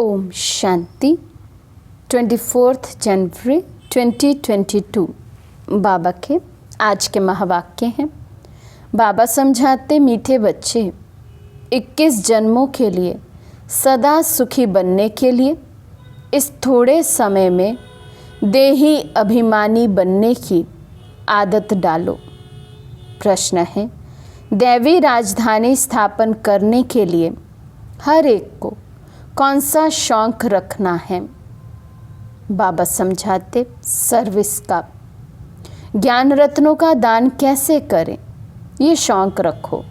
ओम शांति। 24 जनवरी 2022 बाबा के आज के महावाक्य हैं। बाबा समझाते, मीठे बच्चे, 21 जन्मों के लिए सदा सुखी बनने के लिए इस थोड़े समय में देही अभिमानी बनने की आदत डालो। प्रश्न है, दैवी राजधानी स्थापन करने के लिए हर एक को कौन सा शौक रखना है? बाबा समझाते, सर्विस का। ज्ञान रत्नों का दान कैसे करें, ये शौक रखो।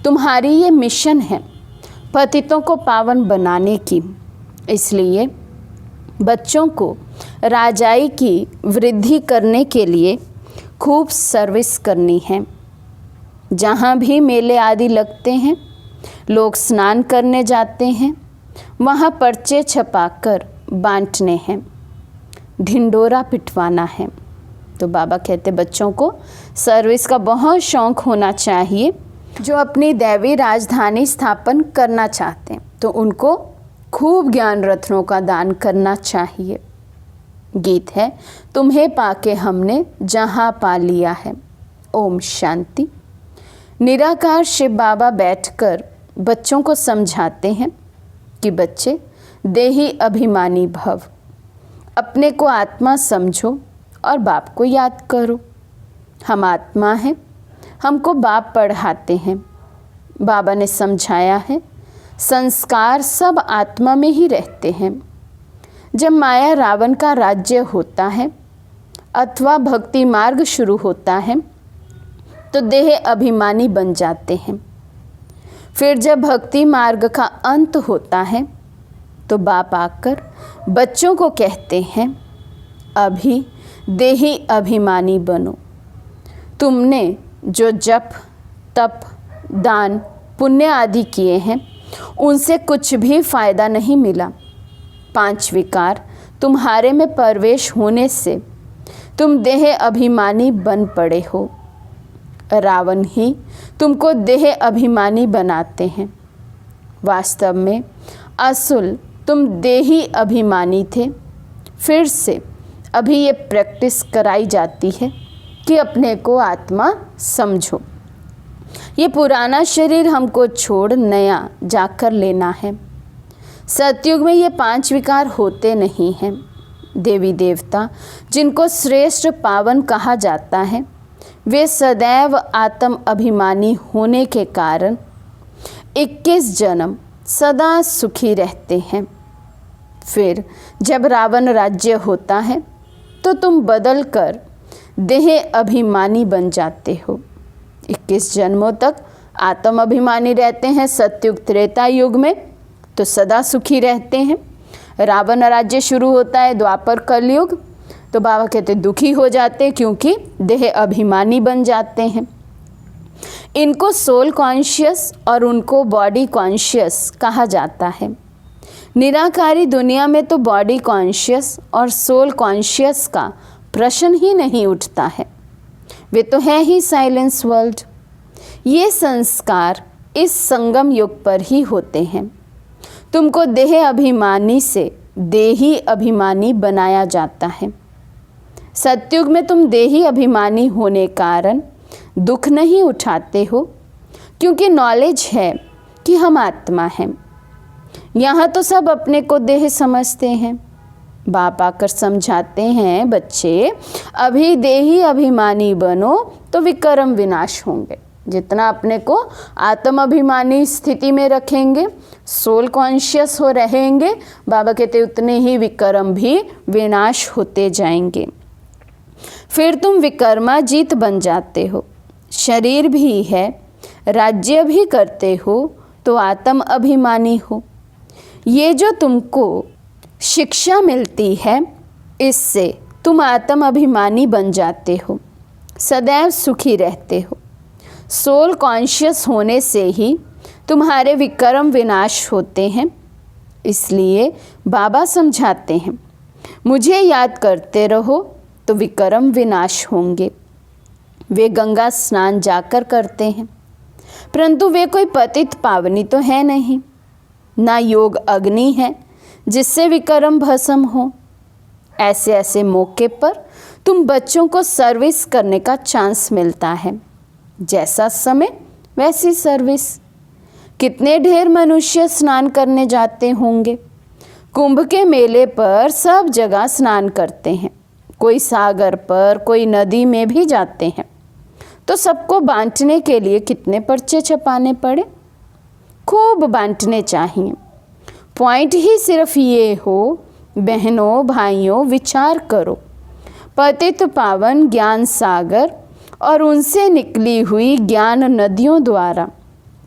तुम्हारी ये मिशन है पतितों को पावन बनाने की। इसलिए बच्चों को राजाई की वृद्धि करने के लिए खूब सर्विस करनी है। जहाँ भी मेले आदि लगते हैं, लोग स्नान करने जाते हैं, वहाँ पर्चे छपाकर बांटने हैं, ढिंडोरा पिटवाना है। तो बाबा कहते, बच्चों को सर्विस का बहुत शौक होना चाहिए। जो अपनी दैवी राजधानी स्थापन करना चाहते हैं तो उनको खूब ज्ञान रत्नों का दान करना चाहिए। गीत है, तुम्हें पाके हमने जहाँ पा लिया है। ओम शांति। निराकार शिव बाबा बैठकर बच्चों को समझाते हैं कि बच्चे, देही अभिमानी भव, अपने को आत्मा समझो और बाप को याद करो। हम आत्मा हैं, हमको बाप पढ़ाते हैं। बाबा ने समझाया है, संस्कार सब आत्मा में ही रहते हैं। जब माया रावण का राज्य होता है अथवा भक्ति मार्ग शुरू होता है तो देह अभिमानी बन जाते हैं। फिर जब भक्ति मार्ग का अंत होता है तो बाप आकर बच्चों को कहते हैं, अभी देही अभिमानी बनो। तुमने जो जप, तप, दान, पुण्य आदि किए हैं उनसे कुछ भी फायदा नहीं मिला। 5 विकार तुम्हारे में प्रवेश होने से तुम देह अभिमानी बन पड़े हो। रावण ही तुमको देह अभिमानी बनाते हैं। वास्तव में असुल तुम देही अभिमानी थे। फिर से अभी ये प्रैक्टिस कराई जाती है कि अपने को आत्मा समझो। ये पुराना शरीर हमको छोड़ नया जाकर लेना है। सतयुग में ये 5 विकार होते नहीं हैं। देवी देवता जिनको श्रेष्ठ पावन कहा जाता है, वे सदैव आत्म अभिमानी होने के कारण 21 जन्म सदा सुखी रहते हैं। फिर जब रावण राज्य होता है तो तुम बदल कर देह अभिमानी बन जाते हो। 21 जन्मों तक आत्म अभिमानी रहते हैं। सतयुग त्रेता युग में तो सदा सुखी रहते हैं। रावण राज्य शुरू होता है द्वापर कलयुग तो बाबा कहते दुखी हो जाते हैं, क्योंकि देह अभिमानी बन जाते हैं। इनको सोल कॉन्शियस और उनको बॉडी कॉन्शियस कहा जाता है। निराकारी दुनिया में तो बॉडी कॉन्शियस और सोल कॉन्शियस का प्रश्न ही नहीं उठता है। वे तो है ही साइलेंस वर्ल्ड। ये संस्कार इस संगम युग पर ही होते हैं। तुमको देह अभिमानी से देही अभिमानी बनाया जाता है। सतयुग में तुम देही अभिमानी होने कारण दुख नहीं उठाते हो, क्योंकि नॉलेज है कि हम आत्मा हैं। यहाँ तो सब अपने को देह समझते हैं। बाप आकर समझाते हैं, बच्चे अभी देही अभिमानी बनो तो विक्रम विनाश होंगे। जितना अपने को आत्म अभिमानी स्थिति में रखेंगे, सोल कॉन्शियस हो रहेंगे, बाबा कहते उतने ही विक्रम भी विनाश होते जाएंगे। फिर तुम विक्रमाजीत बन जाते हो। शरीर भी है, राज्य भी करते हो तो आत्म अभिमानी हो। ये जो तुमको शिक्षा मिलती है, इससे तुम आत्म अभिमानी बन जाते हो, सदैव सुखी रहते हो। सोल कॉन्शियस होने से ही तुम्हारे विक्रम विनाश होते हैं। इसलिए बाबा समझाते हैं, मुझे याद करते रहो तो विक्रम विनाश होंगे। वे गंगा स्नान जाकर करते हैं, परंतु वे कोई पतित पावनी तो है नहीं। ना योग अग्नि है, जिससे विकर्म भस्म हो। ऐसे ऐसे मौके पर तुम बच्चों को सर्विस करने का चांस मिलता है। जैसा समय वैसी सर्विस। कितने ढेर मनुष्य स्नान करने जाते होंगे। कुंभ के मेले पर सब जगह स्नान करते हैं। कोई सागर पर, कोई नदी में भी जाते हैं। तो सबको बांटने के लिए कितने पर्चे छपाने पड़े। खूब बांटने चाहिए। पॉइंट ही सिर्फ ये हो, बहनों भाइयों, विचार करो। पतित पावन ज्ञान सागर और उनसे निकली हुई ज्ञान नदियों द्वारा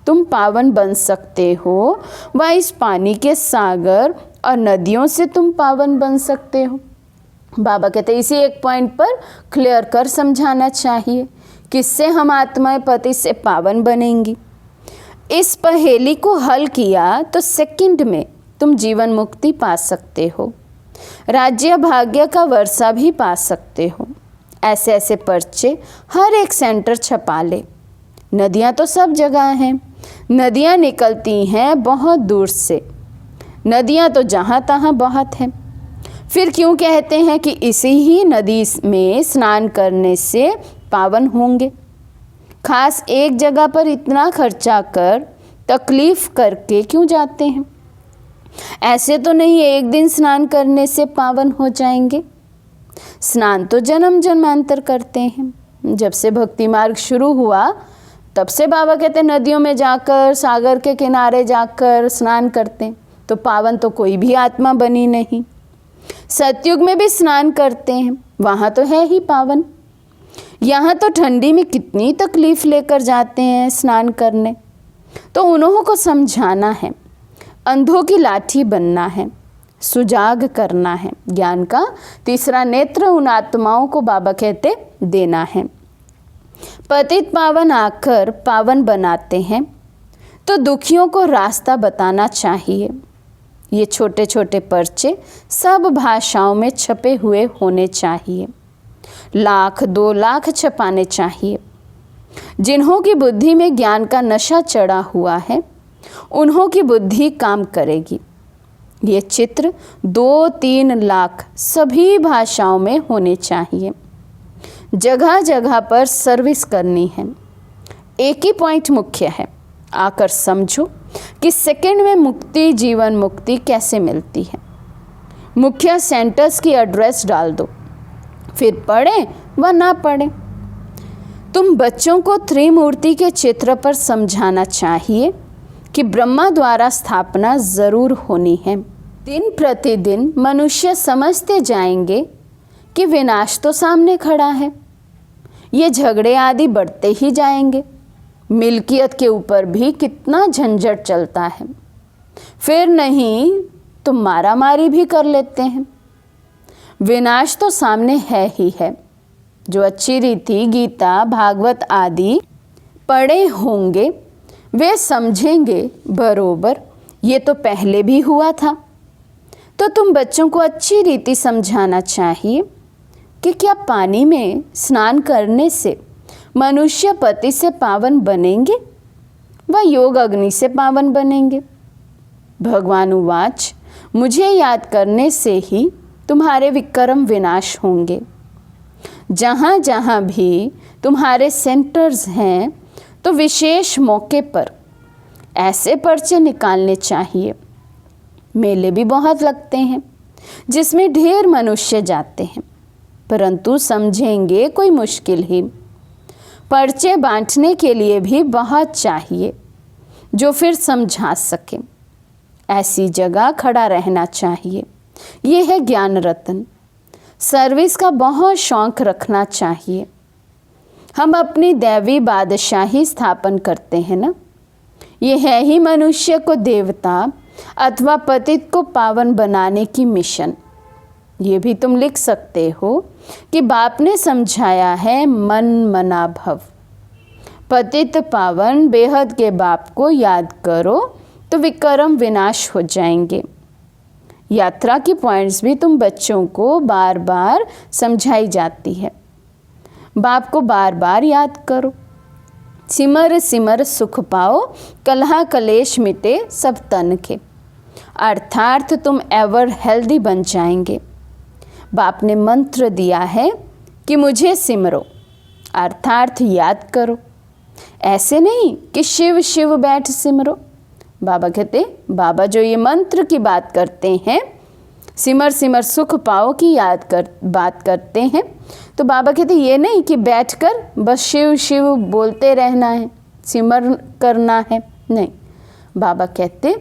तुम पावन बन सकते हो, व इस पानी के सागर और नदियों से तुम पावन बन सकते हो। बाबा कहते इसी एक पॉइंट पर क्लियर कर समझाना चाहिए, किससे हम आत्माएं पति से पावन बनेंगी। इस पहेली को हल किया तो सेकंड में तुम जीवन मुक्ति पा सकते हो, राज्य भाग्य का वर्षा भी पा सकते हो। ऐसे ऐसे पर्चे हर एक सेंटर छपा ले। नदियाँ तो सब जगह हैं। नदियाँ निकलती हैं बहुत दूर से। नदियाँ तो जहाँ तहाँ बहुत हैं। फिर क्यों कहते हैं कि इसी ही नदी में स्नान करने से पावन होंगे। खास एक जगह पर इतना खर्चा कर तकलीफ करके क्यों जाते हैं। ऐसे तो नहीं एक दिन स्नान करने से पावन हो जाएंगे। स्नान तो जन्म जन्मांतर करते हैं। जब से भक्ति मार्ग शुरू हुआ तब से बाबा कहते नदियों में जाकर, सागर के किनारे जाकर स्नान करते हैं, तो पावन तो कोई भी आत्मा बनी नहीं। सतयुग में भी स्नान करते हैं, वहाँ तो है ही पावन। यहाँ तो ठंडी में कितनी तकलीफ लेकर जाते हैं स्नान करने। तो उन्हों को समझाना है, अंधों की लाठी बनना है, सुजाग करना है। ज्ञान का तीसरा नेत्र उन आत्माओं को बाबा कहते देना है। पतित पावन आकर पावन बनाते हैं, तो दुखियों को रास्ता बताना चाहिए। ये छोटे छोटे पर्चे सब भाषाओं में छपे हुए होने चाहिए। 1,00,000 2,00,000 छपाने चाहिए। जिन्हों की बुद्धि में ज्ञान का नशा चढ़ा हुआ है उन्हों की बुद्धि काम करेगी। ये चित्र 2-3 लाख सभी भाषाओं में होने चाहिए। जगह जगह पर सर्विस करनी है। एक ही पॉइंट मुख्य है, आकर समझो कि सेकंड में मुक्ति, जीवन मुक्ति कैसे मिलती है। मुख्य सेंटर्स की एड्रेस डाल दो, फिर पढ़ें व ना पढ़ें। तुम बच्चों को त्रिमूर्ति के चित्र पर समझाना चाहिए कि ब्रह्मा द्वारा स्थापना जरूर होनी है। दिन प्रतिदिन मनुष्य समझते जाएंगे कि विनाश तो सामने खड़ा है। ये झगड़े आदि बढ़ते ही जाएंगे। मिल्कियत के ऊपर भी कितना झंझट चलता है। फिर नहीं तो मारामारी भी कर लेते हैं। विनाश तो सामने है ही है। जो अच्छी रीति गीता, भागवत आदि पढ़े होंगे वे समझेंगे बरोबर ये तो पहले भी हुआ था। तो तुम बच्चों को अच्छी रीति समझाना चाहिए कि क्या पानी में स्नान करने से मनुष्य पति से पावन बनेंगे व योग अग्नि से पावन बनेंगे। भगवान उवाच, मुझे याद करने से ही तुम्हारे विक्रम विनाश होंगे। जहाँ जहाँ भी तुम्हारे सेंटर्स हैं तो विशेष मौके पर ऐसे पर्चे निकालने चाहिए। मेले भी बहुत लगते हैं जिसमें ढेर मनुष्य जाते हैं, परंतु समझेंगे कोई मुश्किल ही। पर्चे बांटने के लिए भी बहुत चाहिए जो फिर समझा सके। ऐसी जगह खड़ा रहना चाहिए। ये है ज्ञान रत्न। सर्विस का बहुत शौक रखना चाहिए। हम अपनी दैवी बादशाही स्थापन करते हैं ना। ये है ही मनुष्य को देवता अथवा पतित को पावन बनाने की मिशन। ये भी तुम लिख सकते हो कि बाप ने समझाया है, मन मना भव। पतित पावन बेहद के बाप को याद करो तो विक्रम विनाश हो जाएंगे। यात्रा की पॉइंट्स भी तुम बच्चों को बार बार समझाई जाती है। बाप को बार बार याद करो। सिमर सिमर सुख पाओ, कलहा कलेश मिटे सब तन के। अर्थात तुम एवर हेल्दी बन जाएंगे। बाप ने मंत्र दिया है कि मुझे सिमरो, अर्थात याद करो। ऐसे नहीं कि शिव शिव बैठ सिमरो। बाबा कहते, बाबा जो ये मंत्र की बात करते हैं, सिमर सिमर सुख पाओ की बात करते हैं, तो बाबा कहते ये नहीं कि बैठकर बस शिव शिव बोलते रहना है, सिमर करना है, नहीं। बाबा कहते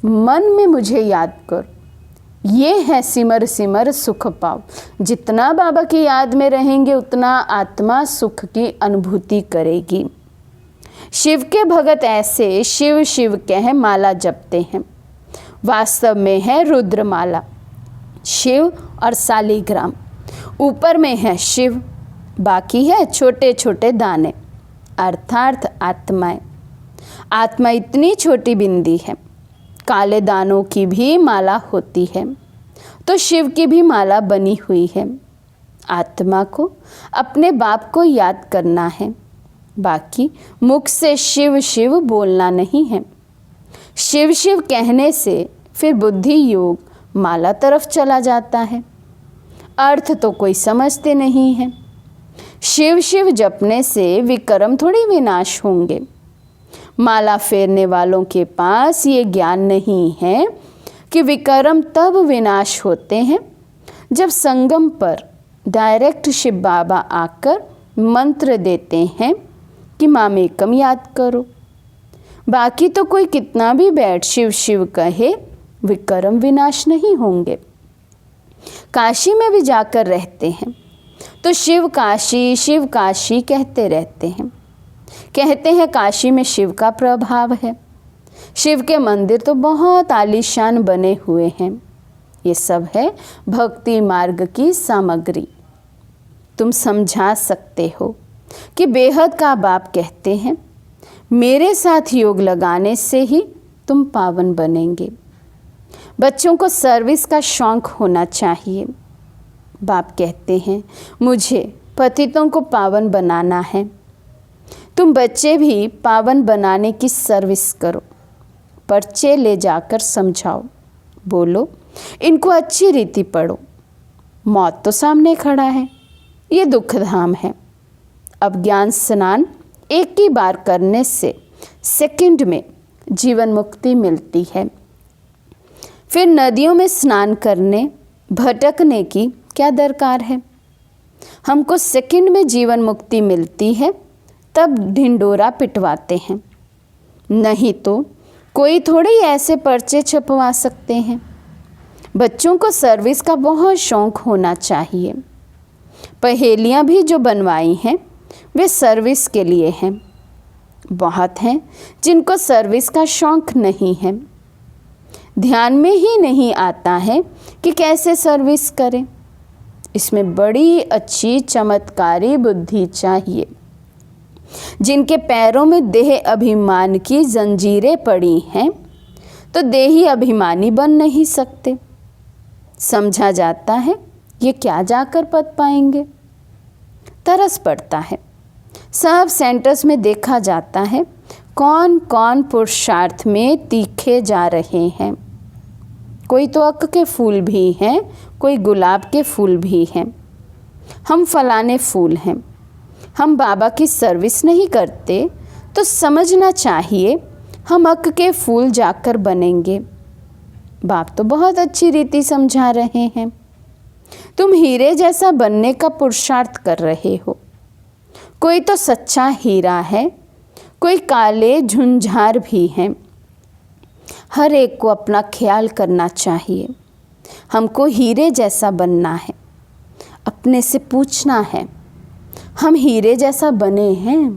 मन में मुझे याद करो, ये है सिमर सिमर सुख पाओ। जितना बाबा की याद में रहेंगे उतना आत्मा सुख की अनुभूति करेगी। शिव के भगत ऐसे शिव शिव कह माला जपते हैं, वास्तव में है रुद्रमाला। शिव और सालीग्राम, ऊपर में है शिव, बाकी है छोटे छोटे दाने, अर्थात आत्माएं। आत्मा इतनी छोटी बिंदी है, काले दानों की भी माला होती है, तो शिव की भी माला बनी हुई है। आत्मा को अपने बाप को याद करना है, बाकी मुख से शिव शिव बोलना नहीं है। शिव शिव कहने से फिर बुद्धि योग माला तरफ चला जाता है, अर्थ तो कोई समझते नहीं है। शिव शिव जपने से विकर्म थोड़ी विनाश होंगे। माला फेरने वालों के पास ये ज्ञान नहीं है कि विकर्म तब विनाश होते हैं जब संगम पर डायरेक्ट शिव बाबा आकर मंत्र देते हैं कि मामेकम याद करो। बाकी तो कोई कितना भी बैठ शिव शिव कहे, विकर्म विनाश नहीं होंगे। काशी में भी जाकर रहते हैं तो शिव काशी कहते रहते हैं। कहते हैं काशी में शिव का प्रभाव है। शिव के मंदिर तो बहुत आलीशान बने हुए हैं। ये सब है भक्ति मार्ग की सामग्री। तुम समझा सकते हो कि बेहद का बाप कहते हैं, मेरे साथ योग लगाने से ही तुम पावन बनेंगे। बच्चों को सर्विस का शौक होना चाहिए। बाप कहते हैं, मुझे पतितों को पावन बनाना है। तुम बच्चे भी पावन बनाने की सर्विस करो। पर्चे ले जाकर समझाओ, बोलो इनको अच्छी रीति पढ़ो। मौत तो सामने खड़ा है, ये दुखधाम है। अब ज्ञान स्नान एक ही बार करने से सेकंड में जीवन मुक्ति मिलती है। फिर नदियों में स्नान करने भटकने की क्या दरकार है। हमको सेकंड में जीवन मुक्ति मिलती है, तब ढिंडोरा पिटवाते हैं। नहीं तो कोई थोड़ी ऐसे पर्चे छपवा सकते हैं। बच्चों को सर्विस का बहुत शौक होना चाहिए। पहेलियाँ भी जो बनवाई हैं वे सर्विस के लिए हैं। बहुत हैं जिनको सर्विस का शौक नहीं है। ध्यान में ही नहीं आता है कि कैसे सर्विस करें। इसमें बड़ी अच्छी चमत्कारी बुद्धि चाहिए। जिनके पैरों में देह अभिमान की जंजीरें पड़ी हैं, तो देही अभिमानी बन नहीं सकते। समझा जाता है ये क्या जाकर पद पाएंगे। तरस पड़ता है। सब सेंटर्स में देखा जाता है कौन कौन पुरुषार्थ में तीखे जा रहे हैं। कोई तो अक के फूल भी हैं, कोई गुलाब के फूल भी हैं। हम फलाने फूल हैं। हम बाबा की सर्विस नहीं करते तो समझना चाहिए हम अक के फूल जाकर बनेंगे। बाप तो बहुत अच्छी रीति समझा रहे हैं। तुम हीरे जैसा बनने का पुरुषार्थ कर रहे हो। कोई तो सच्चा हीरा है, कोई काले झुंझार भी हैं। हर एक को अपना ख्याल करना चाहिए। हमको हीरे जैसा बनना है। अपने से पूछना है, हम हीरे जैसा बने हैं।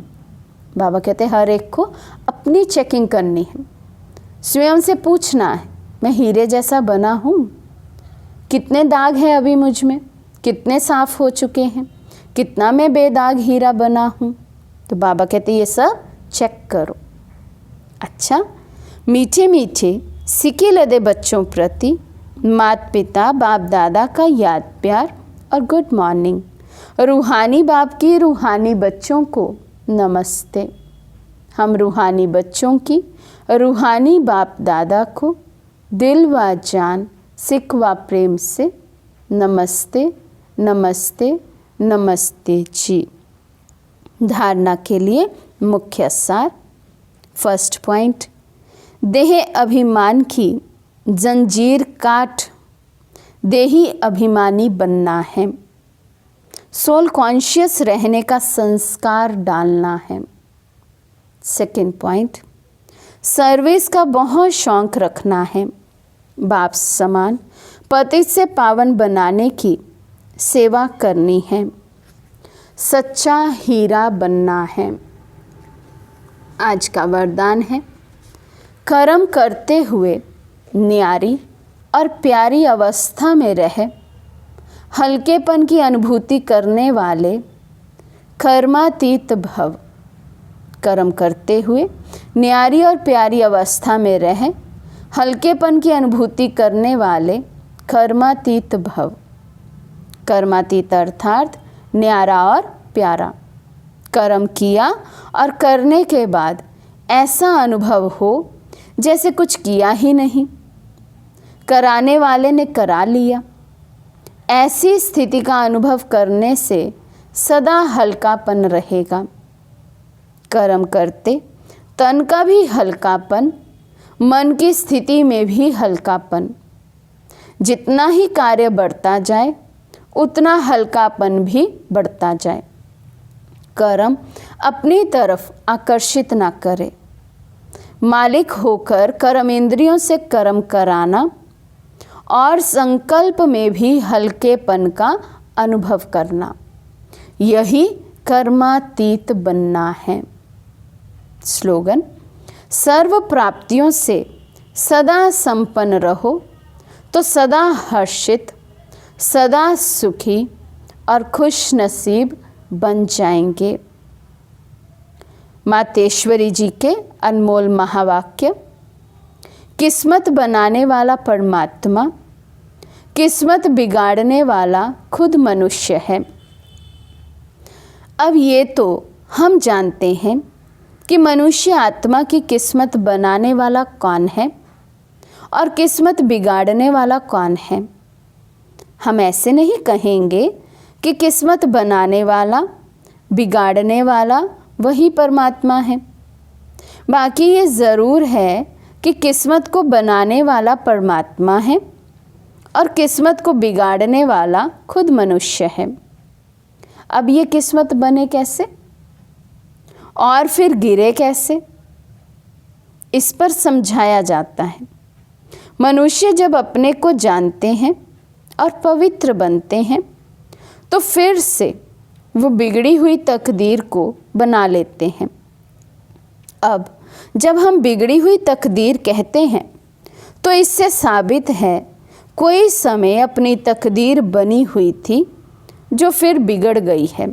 बाबा कहते हैं हर एक को अपनी चेकिंग करनी है। स्वयं से पूछना है, मैं हीरे जैसा बना हूँ? कितने दाग हैं अभी मुझ में? कितने साफ हो चुके हैं? कितना मैं बेदाग हीरा बना हूँ? तो बाबा कहते ये सब चेक करो। अच्छा, मीठे मीठे सिके लदे बच्चों प्रति माता पिता बाप दादा का याद प्यार और गुड मॉर्निंग। रूहानी बाप की रूहानी बच्चों को नमस्ते। हम रूहानी बच्चों की रूहानी बाप दादा को दिल व जान सिक व प्रेम से नमस्ते नमस्ते नमस्ते जी। धारणा के लिए मुख्य सार। फर्स्ट पॉइंट, देह अभिमान की जंजीर काट देही अभिमानी बनना है। सोल कॉन्शियस रहने का संस्कार डालना है। सेकंड पॉइंट, सर्विस का बहुत शौक रखना है। बाप समान पतित से पावन बनाने की सेवा करनी है। सच्चा हीरा बनना है। आज का वरदान है, कर्म करते हुए न्यारी और प्यारी अवस्था में रहे हल्केपन की अनुभूति करने वाले कर्मातीत भव। कर्म करते हुए न्यारी और प्यारी अवस्था में रहे हल्केपन की अनुभूति करने वाले कर्मातीत भव। कर्मातीत अर्थात न्यारा और प्यारा। कर्म किया और करने के बाद ऐसा अनुभव हो जैसे कुछ किया ही नहीं, कराने वाले ने करा लिया। ऐसी स्थिति का अनुभव करने से सदा हल्कापन रहेगा। कर्म करते तन का भी हल्कापन, मन की स्थिति में भी हल्कापन। जितना ही कार्य बढ़ता जाए उतना हल्कापन भी बढ़ता जाए। कर्म अपनी तरफ आकर्षित ना करे। मालिक होकर कर्म इंद्रियों से कर्म कराना और संकल्प में भी हल्केपन का अनुभव करना, यही कर्मातीत बनना है। स्लोगन, सर्व प्राप्तियों से सदा संपन्न रहो तो सदा हर्षित, सदा सुखी और खुश नसीब बन जाएंगे। मातेश्वरी जी के अनमोल महावाक्य। किस्मत बनाने वाला परमात्मा, किस्मत बिगाड़ने वाला खुद मनुष्य है। अब ये तो हम जानते हैं कि मनुष्य आत्मा की किस्मत बनाने वाला कौन है और किस्मत बिगाड़ने वाला कौन है। हम ऐसे नहीं कहेंगे कि किस्मत बनाने वाला, बिगाड़ने वाला वही परमात्मा है। बाकी ये ज़रूर है कि किस्मत को बनाने वाला परमात्मा है और किस्मत को बिगाड़ने वाला खुद मनुष्य है। अब ये किस्मत बने कैसे और फिर गिरे कैसे, इस पर समझाया जाता है। मनुष्य जब अपने को जानते हैं और पवित्र बनते हैं तो फिर से वो बिगड़ी हुई तकदीर को बना लेते हैं। अब जब हम बिगड़ी हुई तकदीर कहते हैं तो इससे साबित है कोई समय अपनी तकदीर बनी हुई थी जो फिर बिगड़ गई है।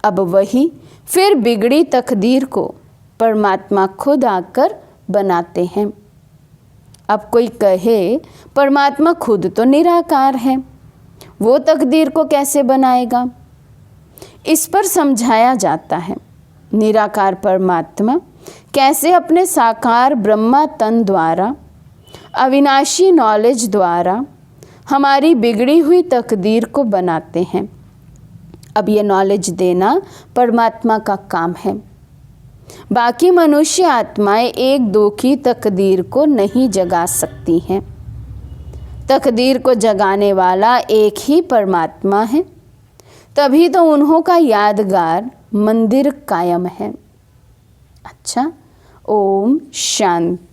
अब वही फिर बिगड़ी तकदीर को परमात्मा खुद आकर बनाते हैं। अब कोई कहे परमात्मा खुद तो निराकार है, वो तकदीर को कैसे बनाएगा। इस पर समझाया जाता है निराकार परमात्मा कैसे अपने साकार ब्रह्मा तन द्वारा, अविनाशी नॉलेज द्वारा हमारी बिगड़ी हुई तकदीर को बनाते हैं। अब ये नॉलेज देना परमात्मा का काम है। बाकी मनुष्य आत्माएं एक दो की तकदीर को नहीं जगा सकती हैं। तकदीर को जगाने वाला एक ही परमात्मा है, तभी तो उन्हों का यादगार मंदिर कायम है। अच्छा, ओम शांति।